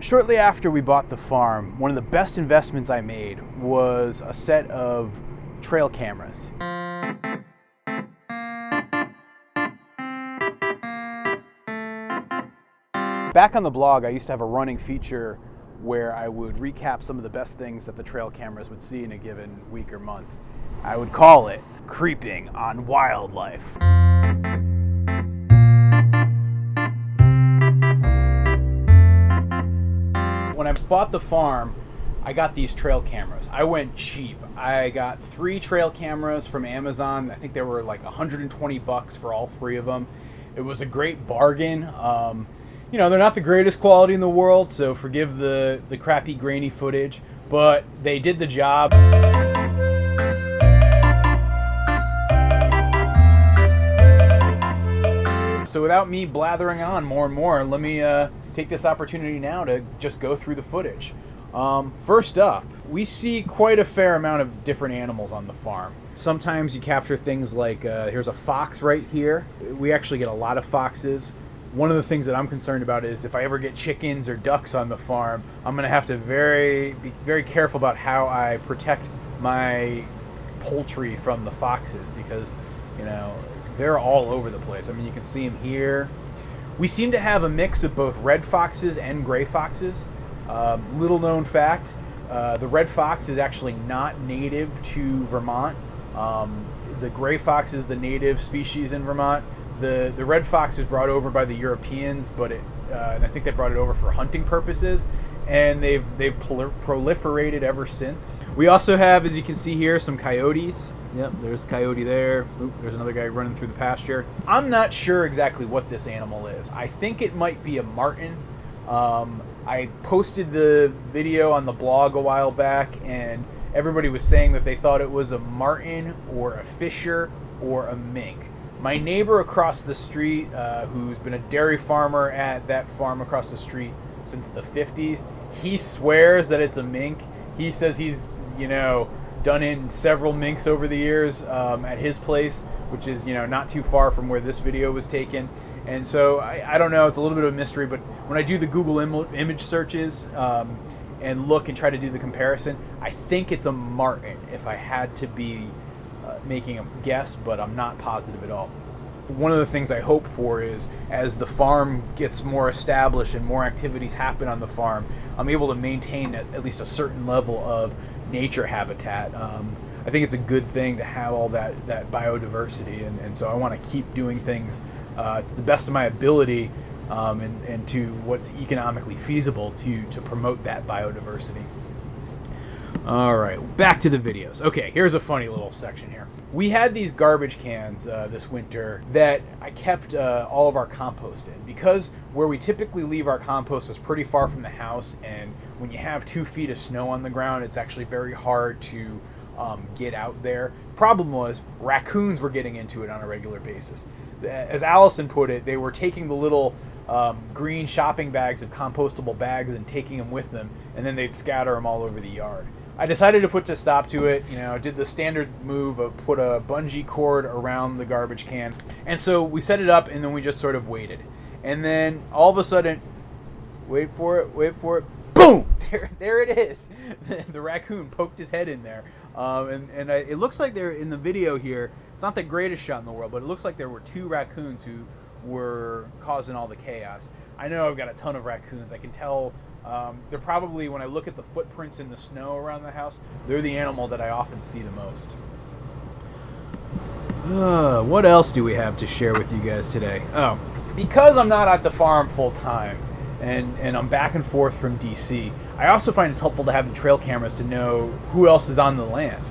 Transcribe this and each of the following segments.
Shortly after we bought the farm, one of the best investments I made was a set of trail cameras. Back on the blog, I used to have a running feature where I would recap some of the best things that the trail cameras would see in a given week or month. I would call it Creeping on Wildlife. When I bought the farm, I got these trail cameras. I went cheap. I got 3 trail cameras from Amazon. I think they were like $120 for all 3 of them. It was a great bargain. They're not the greatest quality in the world, so forgive the crappy grainy footage, but they did the job. So without me blathering on more and more, let me take this opportunity now to just go through the footage. First up, we see quite a fair amount of different animals on the farm. Sometimes you capture things like, here's a fox right here. We actually get a lot of foxes. One of the things that I'm concerned about is if I ever get chickens or ducks on the farm, I'm going to have to be very careful about how I protect my poultry from the foxes because, they're all over the place. I mean, you can see them here. We seem to have a mix of both red foxes and gray foxes. Little known fact, the red fox is actually not native to Vermont. The gray fox is the native species in Vermont. The red fox was brought over by the Europeans, but and I think they brought it over for hunting purposes, and they've proliferated ever since. We also have, as you can see here, some coyotes. Yep, there's a coyote there. Oop, there's another guy running through the pasture. I'm not sure exactly what this animal is. I think it might be a marten. I posted the video on the blog a while back, and everybody was saying that they thought it was a marten or a fisher or a mink. My neighbor across the street, who's been a dairy farmer at that farm across the street since the 50s, he swears that it's a mink. He says he's, done in several minks over the years at his place, which is, not too far from where this video was taken. And so I don't know, it's a little bit of a mystery, but when I do the Google image searches and look and try to do the comparison, I think it's a marten if I had to be making a guess, but I'm not positive at all. One of the things I hope for is as the farm gets more established and more activities happen on the farm, I'm able to maintain at least a certain level of nature habitat. I think it's a good thing to have all that biodiversity, and so I want to keep doing things to the best of my ability and to what's economically feasible to promote that biodiversity. All right, back to the videos. Okay, here's a funny little section here. We had these garbage cans this winter that I kept all of our compost in because where we typically leave our compost is pretty far from the house, and when you have 2 feet of snow on the ground, it's actually very hard to get out there. Problem was, raccoons were getting into it on a regular basis. As Allison put it, they were taking the little green shopping bags of compostable bags and taking them with them, and then they'd scatter them all over the yard. I decided to put a stop to it. Did the standard move of put a bungee cord around the garbage can. And so we set it up, and then we just sort of waited. And then all of a sudden, wait for it, boom! There it is. The raccoon poked his head in there. It looks like they're in the video here. It's not the greatest shot in the world, but it looks like there were 2 raccoons who were causing all the chaos. I know I've got a ton of raccoons. I can tell they're probably, when I look at the footprints in the snow around the house, they're the animal that I often see the most. What else do we have to share with you guys today? Oh, because I'm not at the farm full time and I'm back and forth from DC, I also find it's helpful to have the trail cameras to know who else is on the land.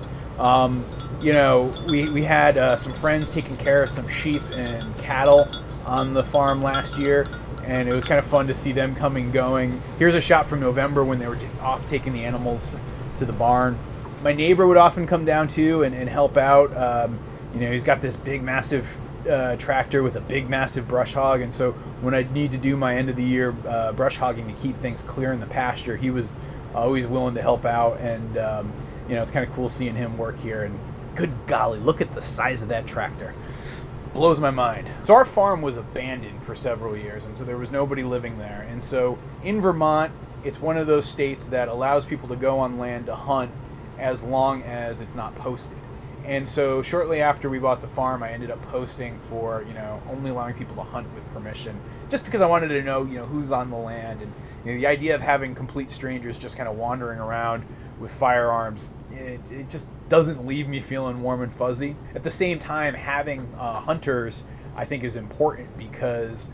We had some friends taking care of some sheep and cattle on the farm last year, and it was kind of fun to see them coming and going. Here's a shot from November when they were off taking the animals to the barn. My neighbor would often come down too and help out. He's got this big, massive tractor with a big, massive brush hog, and so when I need to do my end of the year brush hogging to keep things clear in the pasture, he was always willing to help out, and it's kind of cool seeing him work here. And good golly, look at the size of that tractor. Blows my mind. So our farm was abandoned for several years, and so there was nobody living there. And so in Vermont, it's one of those states that allows people to go on land to hunt as long as it's not posted. And so shortly after we bought the farm, I ended up posting for, only allowing people to hunt with permission, just because I wanted to know, who's on the land. And the idea of having complete strangers just kind of wandering around with firearms, it just doesn't leave me feeling warm and fuzzy. At the same time, having hunters, I think, is important because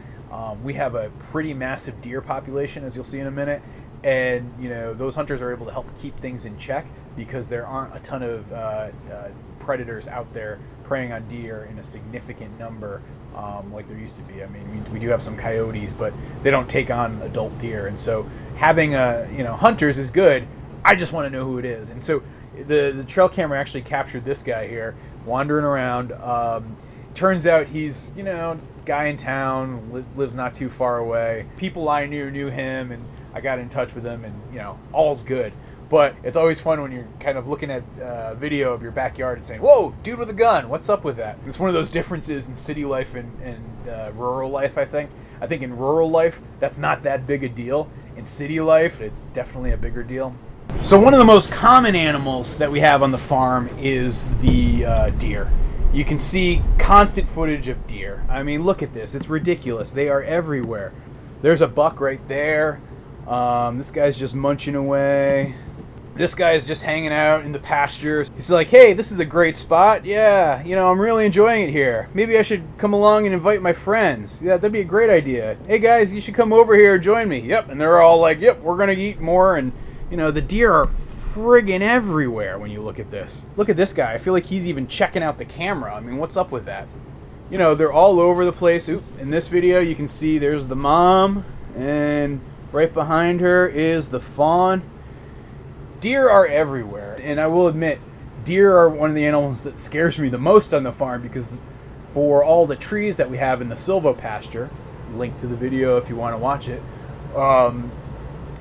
we have a pretty massive deer population, as you'll see in a minute. And, those hunters are able to help keep things in check because there aren't a ton of predators out there preying on deer in a significant number like there used to be. I mean, we do have some coyotes, but they don't take on adult deer. And so having, hunters is good. I just want to know who it is. And so the trail camera actually captured this guy here wandering around. Turns out he's, guy in town, lives not too far away. People I knew him, and I got in touch with him, and all's good. But it's always fun when you're kind of looking at a video of your backyard and saying, "Whoa, dude with a gun, what's up with that?" It's one of those differences in city life and rural life, I think. I think in rural life, that's not that big a deal. In city life, it's definitely a bigger deal. So one of the most common animals that we have on the farm is the deer. You can see constant footage of deer. I mean, look at this. It's ridiculous. They are everywhere. There's a buck right there. This guy's just munching away. This guy is just hanging out in the pastures. He's like, "Hey, this is a great spot. Yeah, I'm really enjoying it here. Maybe I should come along and invite my friends. Yeah, that'd be a great idea. Hey guys, you should come over here and join me." Yep, and they're all like, "Yep, we're gonna eat more." And the deer are friggin' everywhere when you look at this. Look at this guy. I feel like he's even checking out the camera. I mean, what's up with that? They're all over the place. Oop, in this video, you can see there's the mom, and right behind her is the fawn. Deer are everywhere, and I will admit, deer are one of the animals that scares me the most on the farm because for all the trees that we have in the silvo pasture, link to the video if you want to watch it,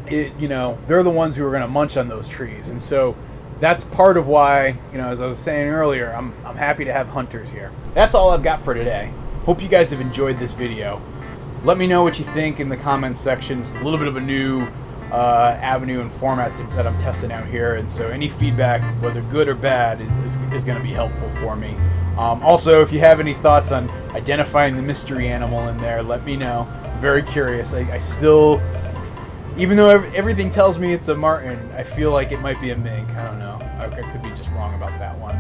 they're the ones who are going to munch on those trees. And so that's part of why, as I was saying earlier, I'm happy to have hunters here. That's all I've got for today. Hope you guys have enjoyed this video. Let me know what you think in the comments section. It's a little bit of a new avenue and format that I'm testing out here, and so any feedback, whether good or bad, is going to be helpful for me. Also, if you have any thoughts on identifying the mystery animal in there, let me know. I'm very curious. I still, even though everything tells me it's a marten, I feel like it might be a mink. I don't know. I could be just wrong about that one.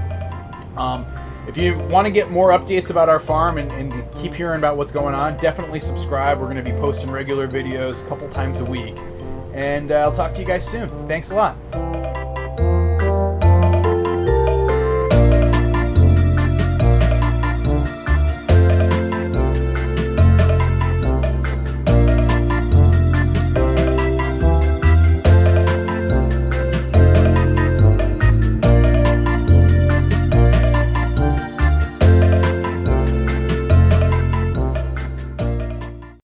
If you want to get more updates about our farm and keep hearing about what's going on, definitely subscribe. We're going to be posting regular videos a couple times a week. And I'll talk to you guys soon. Thanks a lot.